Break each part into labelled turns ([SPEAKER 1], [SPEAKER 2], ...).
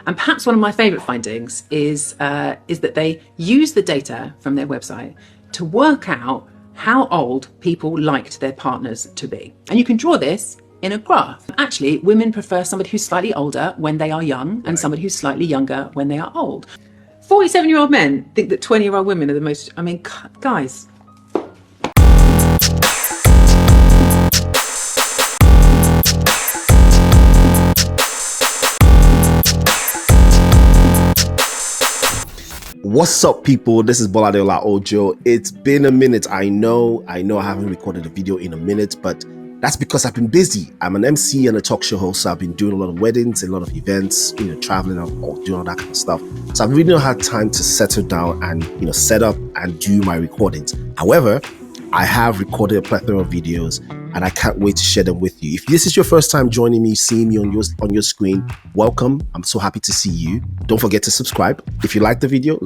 [SPEAKER 1] And perhaps one of my favourite findings is that they use the data from their website to work out how old people liked their partners to be. And you can draw this in a graph. Actually, women prefer somebody who's slightly older when they are young and somebody who's slightly younger when they are old. 47-year-old men think that 20-year-old women are the most, I mean, guys.
[SPEAKER 2] What's up, people? This is Boladeola Ojo. It's been a minute. I know I haven't recorded a video in a minute, but that's because I've been busy. I'm an MC and a talk show host, so I've been doing a lot of weddings, a lot of events, traveling or doing all that kind of stuff. So I've really not had time to settle down and, set up and do my recordings. However, I have recorded a plethora of videos and I can't wait to share them with you. If this is your first time joining me, seeing me on your screen, welcome. I'm so happy to see you. Don't forget to subscribe. If you like the video,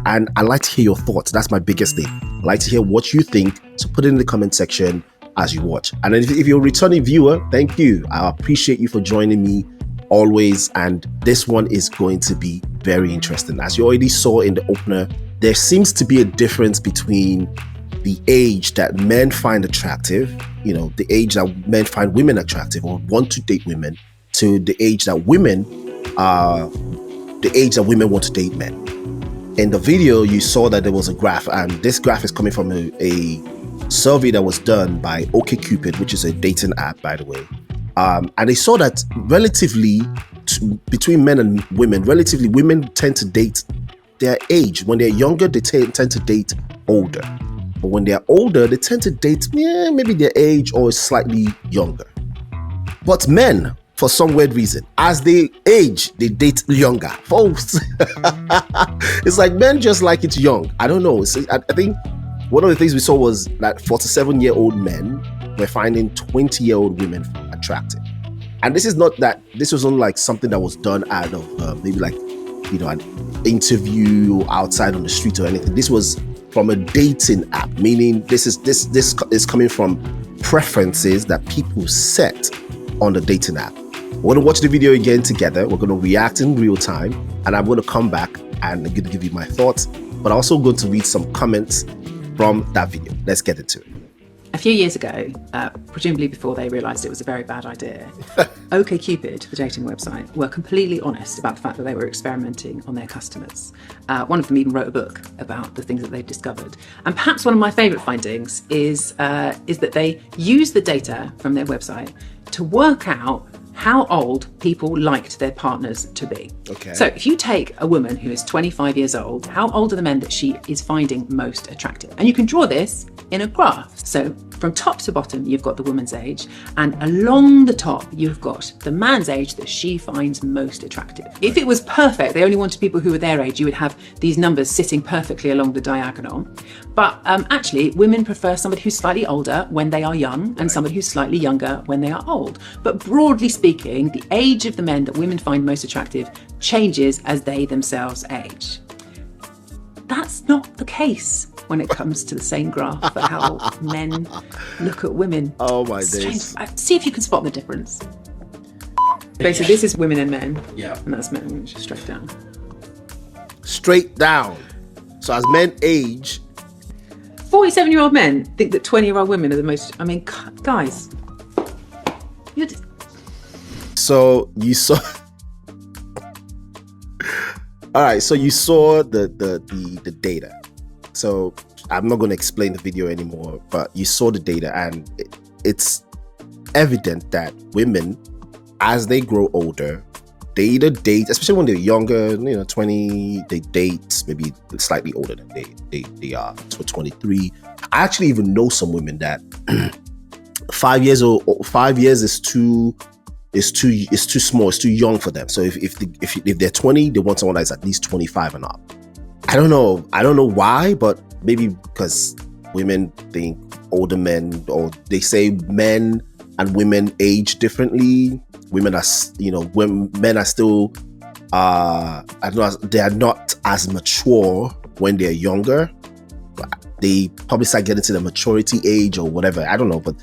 [SPEAKER 2] and I like to hear your thoughts. That's my biggest thing. I like to hear what you think, so put it in the comment section as you watch. And if you're a returning viewer, thank you. I appreciate you for joining me always, and this one is going to be very interesting. As you already saw in the opener, there seems to be a difference between the age that men find attractive, the age that men find women attractive or want to date women, to the age that women want to date men. In the video, you saw that there was a graph, and this graph is coming from a survey that was done by Ok Cupid, which is a dating app, by the way. And they saw that relatively, between men and women, women tend to date their age. When they're younger, they tend to date older. But when they're older, they tend to date maybe their age or slightly younger. But men, for some weird reason, as they age, they date younger. Folks, it's like men just like it young. I don't know. I think one of the things we saw was that 47-year-old men were finding 20-year-old women attractive. And this wasn't like something that was done out of maybe like, an interview outside on the street or anything. This was from a dating app, meaning this is coming from preferences that people set on the dating app. We're going to watch the video again together. We're going to react in real time, and I'm going to come back and I'm going to give you my thoughts, but I'm also going to read some comments from that video. Let's get into it.
[SPEAKER 1] A few years ago, presumably before they realised it was a very bad idea, Ok Cupid, the dating website, were completely honest about the fact that they were experimenting on their customers. One of them even wrote a book about the things that they've discovered. And perhaps one of my favourite findings is that they use the data from their website to work out how old people liked their partners to be.
[SPEAKER 2] Okay.
[SPEAKER 1] So if you take a woman who is 25 years old, how old are the men that she is finding most attractive? And you can draw this in a graph. So from top to bottom, you've got the woman's age, and along the top, you've got the man's age that she finds most attractive. If it was perfect, they only wanted people who were their age, you would have these numbers sitting perfectly along the diagonal. But actually, women prefer somebody who's slightly older when they are young and somebody who's slightly younger when they are old. But broadly speaking, the age of the men that women find most attractive changes as they themselves age. That's not the case when it comes to the same graph for how men look at women.
[SPEAKER 2] Oh my days.
[SPEAKER 1] See if you can spot the difference. Basically, this is women and men.
[SPEAKER 2] Yeah.
[SPEAKER 1] And that's men and women, just straight down.
[SPEAKER 2] Straight down. So as men age...
[SPEAKER 1] 47-year-old men think that 20-year-old women are the most... I mean, guys. You're just...
[SPEAKER 2] So you saw... All right, so you saw the data. So I'm not going to explain the video anymore, but you saw the data, and it's evident that women, as they grow older, they either date, especially when they're younger, 20, they date maybe slightly older than they are, so 23. I actually even know some women that 5 years is too small, it's too young for them. So if they're 20, they want someone that's at least 25 and up. I don't know why, but maybe because women think older men, or they say men and women age differently. Women are, when men are still, I don't know, they are not as mature when they're younger. They probably start getting to the maturity age or whatever. I don't know, but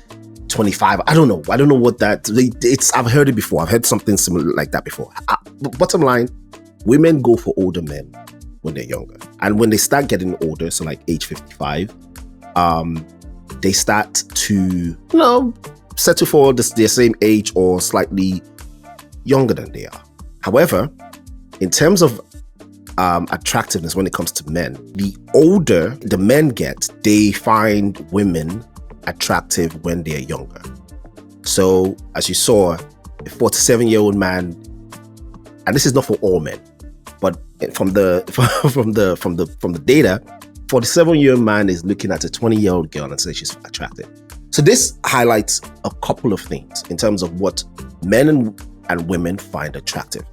[SPEAKER 2] 25. I don't know what that it's. I've heard it before. I've heard something similar like that before. Bottom line, women go for older men when they're younger, and when they start getting older, so like age 55, they start to settle for their same age or slightly younger than they are. However, in terms of attractiveness when it comes to men, the older the men get, they find women attractive when they're younger. So as you saw, a 47-year-old man, and this is not for all men, but from the data, 47-year-old man is looking at a 20-year-old girl and says she's attractive. So this highlights a couple of things in terms of what men and women find attractive.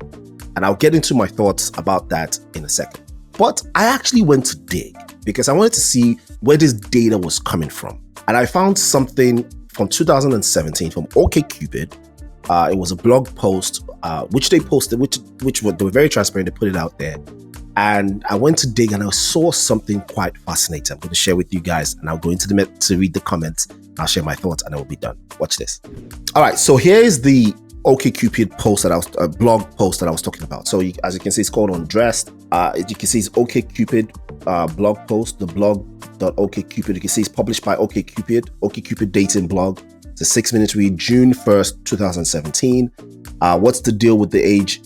[SPEAKER 2] And I'll get into my thoughts about that in a second. But I actually went to dig because I wanted to see where this data was coming from. And I found something from 2017 from Ok Cupid. It was a blog post which they posted, they were very transparent. They put it out there. And I went to dig and I saw something quite fascinating. I'm going to share with you guys, and I'll go into to read the comments. I'll share my thoughts and I will be done. Watch this. All right, so here is the Ok Cupid post blog post that I was talking about. So as you can see, it's called Undressed. You can see it's Ok Cupid blog post, the blog.okcupid. You can see it's published by Ok Cupid, Ok Cupid dating blog. It's a 6-minute read, June 1st, 2017. What's the deal with the age?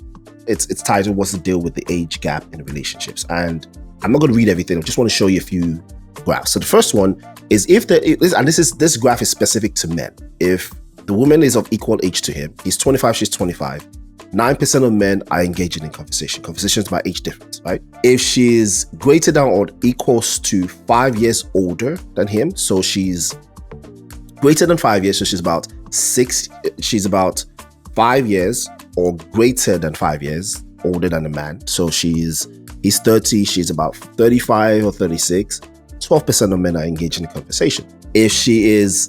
[SPEAKER 2] It's titled, What's the Deal with the Age Gap in Relationships? And I'm not going to read everything. I just want to show you a few graphs. So the first one is this graph is specific to men. If the woman is of equal age to him, he's 25, she's 25, 9% of men are engaging in conversations by age difference, right? If she's greater than or equals to 5 years older than him, so she's greater than 5 years, so she's about 5 years or greater than 5 years older than the man. So he's 30, she's about 35 or 36, 12% of men are engaging in conversation. If she is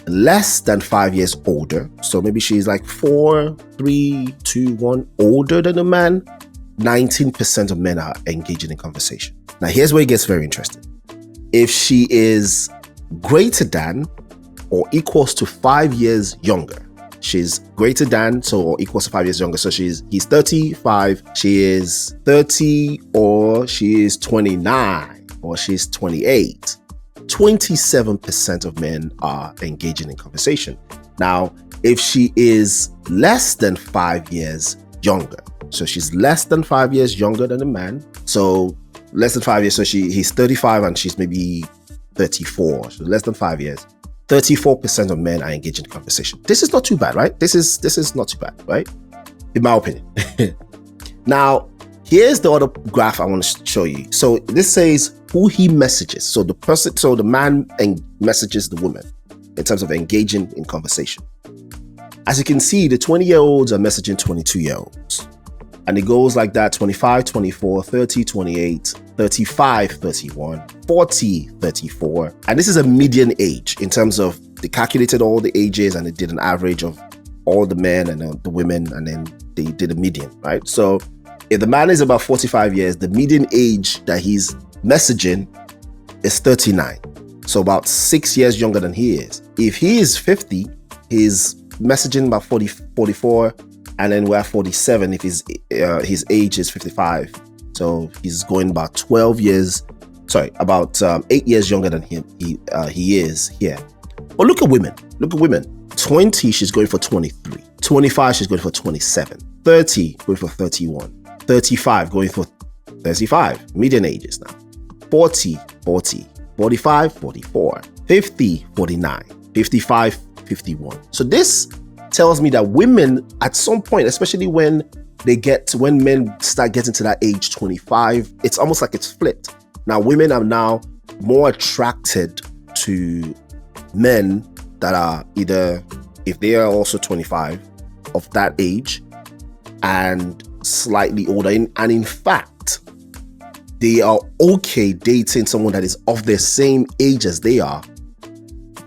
[SPEAKER 2] less than 5 years older, so maybe she's like 4, 3, 2, 1 older than a man, 19% of men are engaging in conversation. Now here's where it gets very interesting. If she is greater than or equals to 5 years younger, she's greater than or equals to 5 years younger, so he's 35, she is 30, or she is 29, or she's 28. 27% of men are engaging in conversation. Now, if she is less than 5 years younger, so she's less than 5 years younger than a man, so less than 5 years, so he's 35 and she's maybe 34, so less than 5 years, 34% of men are engaging in conversation. This is not too bad, right? This is not too bad, right? In my opinion. Now, here's the other graph I want to show you. So this says who he messages. So the man messages the woman in terms of engaging in conversation. As you can see, the 20-year-olds are messaging 22-year-olds. And it goes like that: 25, 24, 30, 28, 35, 31, 40, 34. And this is a median age in terms of they calculated all the ages and they did an average of all the men and the women, and then they did a median, right? So if the man is about 45 years, the median age that he's messaging is 39. So about 6 years younger than he is. If he is 50, he's messaging about 44, and then we're at 47 if his age is 55. So he's going about 8 years younger than him. He is here. But look at women. 20, she's going for 23. 25, she's going for 27. 30, going for 31. 35, going for 35. Median ages now. 40, 45, 44. 50, 49. 55, 51. So this tells me that women at some point, especially when men start getting to that age 25, it's almost like it's flipped. Now women are now more attracted to men that are either, if they are also 25, of that age and slightly older, and in fact they are okay dating someone that is of the same age as they are,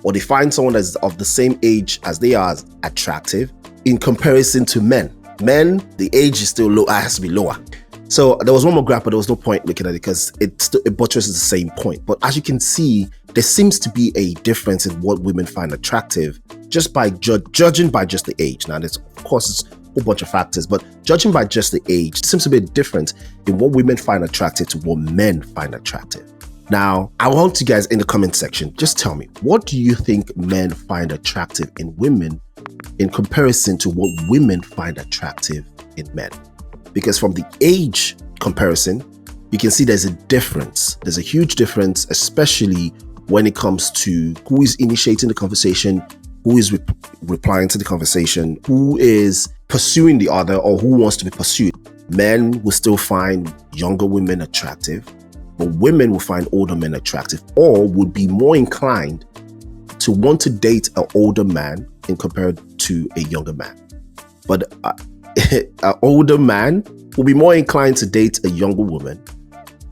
[SPEAKER 2] or they find someone that's of the same age as they are attractive in comparison to men. Men, the age is still low, it has to be lower. So there was one more graph, but there was no point looking at it because it buttresses the same point. But as you can see, there seems to be a difference in what women find attractive just by judging by just the age. Now, there's, of course, it's a whole bunch of factors, but judging by just the age, it seems to be different in what women find attractive to what men find attractive. Now, I want you guys in the comment section, just tell me, what do you think men find attractive in women in comparison to what women find attractive in men? Because from the age comparison, you can see there's a difference. There's a huge difference, especially when it comes to who is initiating the conversation, who is replying to the conversation, who is pursuing the other, or who wants to be pursued. Men will still find younger women attractive, but women will find older men attractive, or would be more inclined to want to date an older man in compared to a younger man. But an older man will be more inclined to date a younger woman,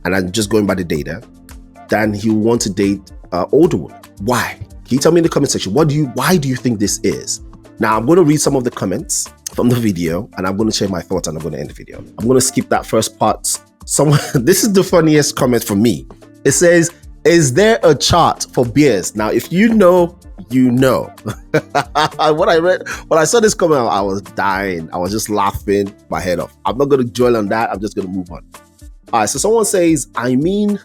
[SPEAKER 2] and I'm just going by the data, than he'll want to date an older woman. Why? Can you tell me in the comment section, why do you think this is? Now, I'm going to read some of the comments from the video, and I'm going to share my thoughts, and I'm going to end the video. I'm going to skip that first part. This is the funniest comment for me. It says, is there a chart for beers? Now, if you know, you know. When I saw this comment, I was dying. I was just laughing my head off. I'm not going to dwell on that. I'm just going to move on. All right, so someone says, I mean,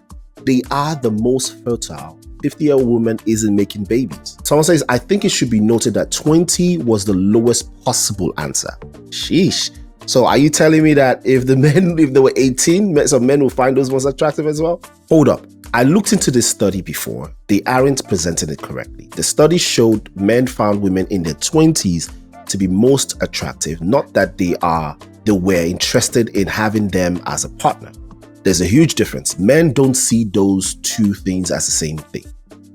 [SPEAKER 2] they are the most fertile. 50-year-old woman isn't making babies. Someone says, I think it should be noted that 20 was the lowest possible answer. Sheesh. So are you telling me that if they were 18, some men will find those ones attractive as well? Hold up. I looked into this study before. They aren't presenting it correctly. The study showed men found women in their 20s to be most attractive, not that they were interested in having them as a partner. There's a huge difference. Men don't see those two things as the same thing.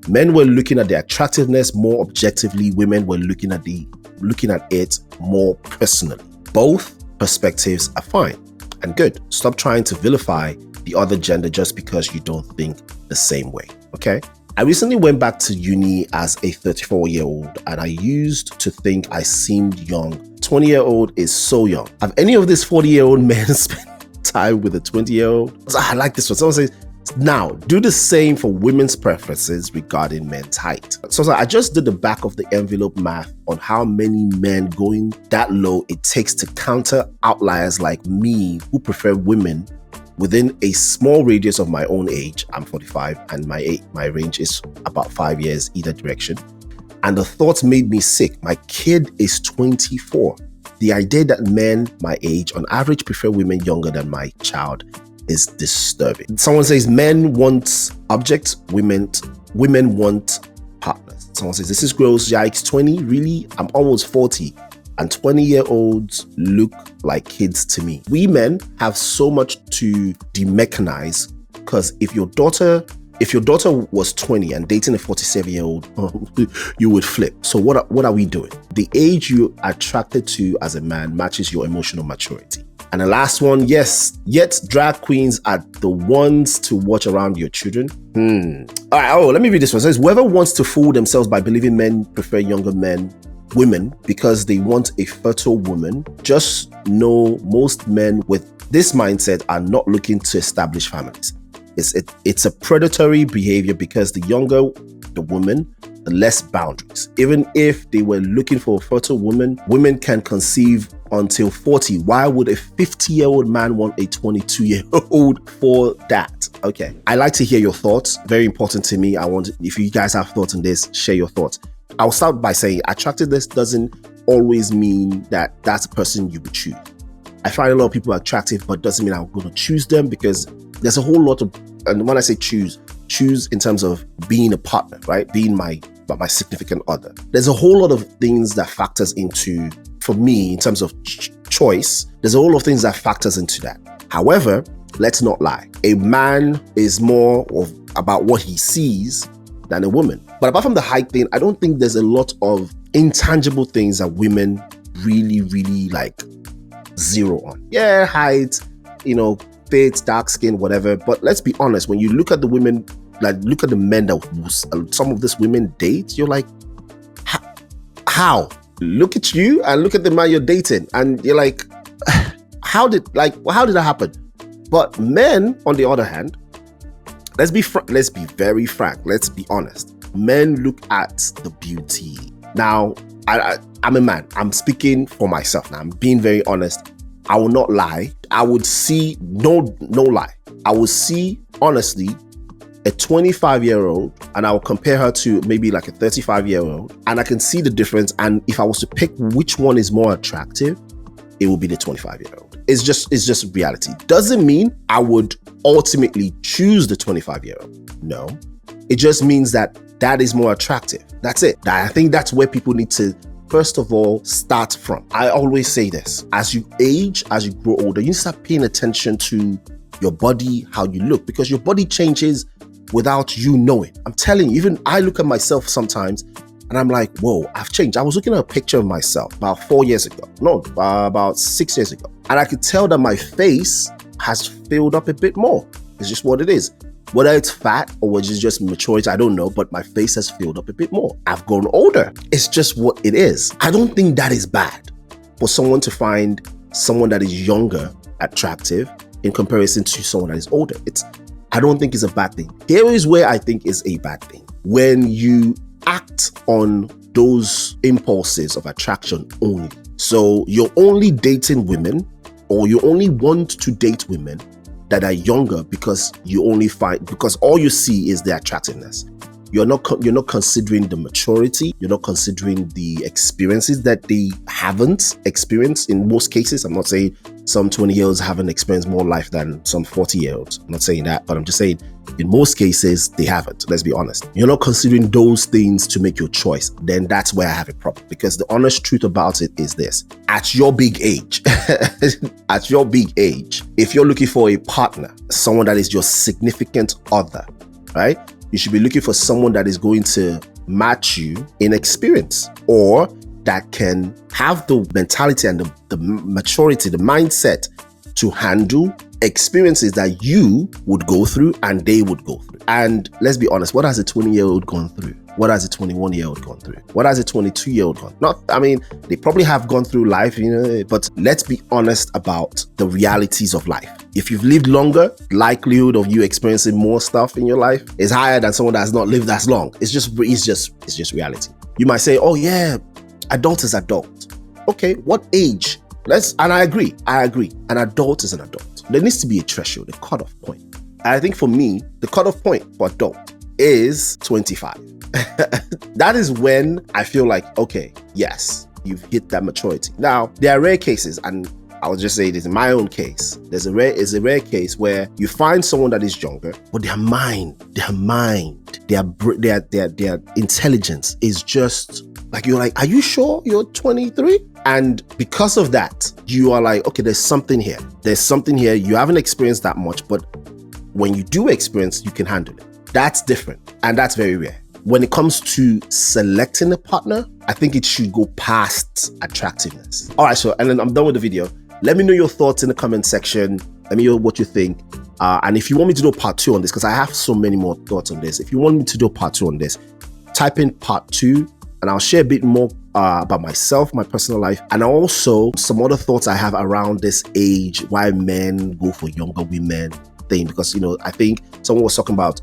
[SPEAKER 2] Men were looking at the attractiveness more objectively. Women were looking at it more personally. Both perspectives are fine and good. Stop trying to vilify the other gender just because you don't think the same way, okay? I recently went back to uni as a 34-year-old, and I used to think I seemed young. 20-year-old is so young. Have any of these 40-year-old men spent time with a 20-year-old? I like this one. Someone says, now do the same for women's preferences regarding men's height. So I just did the back of the envelope math on how many men going that low it takes to counter outliers like me who prefer women within a small radius of my own age. I'm 45 and my range is about 5 years either direction. And the thought made me sick. My kid is 24. The idea that men my age on average prefer women younger than my child is disturbing. Someone says men want objects, women want partners. Someone says this is gross, yikes, 20, really? I'm almost 40 and 20-year-olds look like kids to me. We men have so much to demechanize, because if your daughter was 20 and dating a 47-year-old, you would flip. So what are we doing? The age you're attracted to as a man matches your emotional maturity. And the last one, yes, yet drag queens are the ones to watch around your children. All right, let me read this one. It says, whoever wants to fool themselves by believing men prefer younger women because they want a fertile woman, just know most men with this mindset are not looking to establish families. It's a predatory behavior, because the younger the woman, the less boundaries. Even if they were looking for a fertile woman, women can conceive until 40. Why would a 50-year-old man want a 22-year-old for that? Okay, I like to hear your thoughts. Very important to me. If you guys have thoughts on this, share your thoughts. I'll start by saying attractiveness doesn't always mean that that's a person you would choose. I find a lot of people attractive, but doesn't mean I'm going to choose them, because there's a whole lot of, and when I say choose in terms of being a partner, right? Being my significant other. There's a whole lot of things that factors into, for me, in terms of choice, there's a whole lot of things that factors into that. However, let's not lie. A man is more about what he sees than a woman. But apart from the height thing, I don't think there's a lot of intangible things that women really, really like zero on. Yeah, height, fit, dark skin, whatever. But let's be honest, when you look at the women, like look at the men that some of these women date, you're like, how? Look at you and look at the man you're dating, and you're like, how did that happen? But men, on the other hand, let's be very frank. Let's be honest. Men look at the beauty. Now, I'm a man. I'm speaking for myself now. I'm being very honest. I will not lie. I would see, no lie. I would see, honestly, a 25-year-old and I'll compare her to maybe like a 35-year-old, and I can see the difference. And if I was to pick which one is more attractive, it will be the 25-year-old. It's just reality. Doesn't mean I would ultimately choose the 25-year-old. No, it just means that is more attractive. That's it. I think that's where people need to, first of all, start from. I always say this: as you age, as you grow older, you start paying attention to your body, how you look, because your body changes without you knowing. I'm telling you, even I look at myself sometimes and I'm like, whoa, I've changed. I was looking at a picture of myself about 4 years ago. No, about 6 years ago. And I could tell that my face has filled up a bit more. It's just what it is. Whether it's fat or whether it's just maturity, I don't know, but my face has filled up a bit more. I've grown older. It's just what it is. I don't think that is bad for someone to find someone that is younger attractive in comparison to someone that is older. I don't think it's a bad thing. Here is where I think is a bad thing. When you act on those impulses of attraction only. So you're only dating women, or you only want to date women that are younger because because all you see is the attractiveness. You're not considering the maturity. You're not considering the experiences that they haven't experienced in most cases. I'm not saying some 20-year-olds haven't experienced more life than some 40-year-olds. I'm not saying that, but I'm just saying in most cases they haven't. Let's be honest. You're not considering those things to make your choice. Then that's where I have a problem, because the honest truth about it is this: at your big age, if you're looking for a partner, someone that is your significant other, right? You should be looking for someone that is going to match you in experience, or that can have the mentality and the maturity, the mindset to handle experiences that you would go through and they would go through. And let's be honest, what has a 20-year-old gone through? What has a 21-year-old gone through? What has a 22-year-old gone through? They probably have gone through life, but let's be honest about the realities of life. If you've lived longer, likelihood of you experiencing more stuff in your life is higher than someone that has not lived as long. It's just reality. You might say, oh yeah, adult is adult. Okay, what age? And I agree. An adult is an adult. There needs to be a threshold, a cutoff point. And I think for me, the cutoff point for adult is 25. That is when I feel like, okay, yes, you've hit that maturity. Now, there are rare cases, and I would just say this in my own case. There's a rare case where you find someone that is younger, but their mind, their intelligence is just like, you're like, are you sure you're 23? And because of that, you are like, okay, there's something here. You haven't experienced that much, but when you do experience, you can handle it. That's different, and that's very rare. When it comes to selecting a partner, I think it should go past attractiveness. All right, and then I'm done with the video. Let me know your thoughts in the comment section. Let me know what you think. And if you want me to do a part 2 on this, because I have so many more thoughts on this. If you want me to do a part 2 on this, type in part 2, and I'll share a bit more about myself, my personal life, and also some other thoughts I have around this age, why men go for younger women thing. Because, I think someone was talking about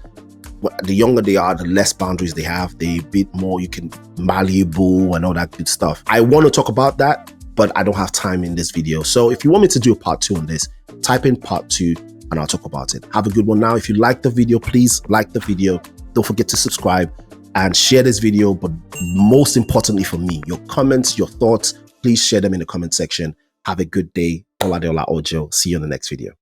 [SPEAKER 2] the younger they are, the less boundaries they have. They a bit more, you can malleable and all that good stuff. I want to talk about that, but I don't have time in this video. So if you want me to do a part 2 on this, type in part 2 and I'll talk about it. Have a good one. Now, if you like the video, please like the video. Don't forget to subscribe and share this video. But most importantly for me, your comments, your thoughts, please share them in the comment section. Have a good day. Oladeola Ojo. See you in the next video.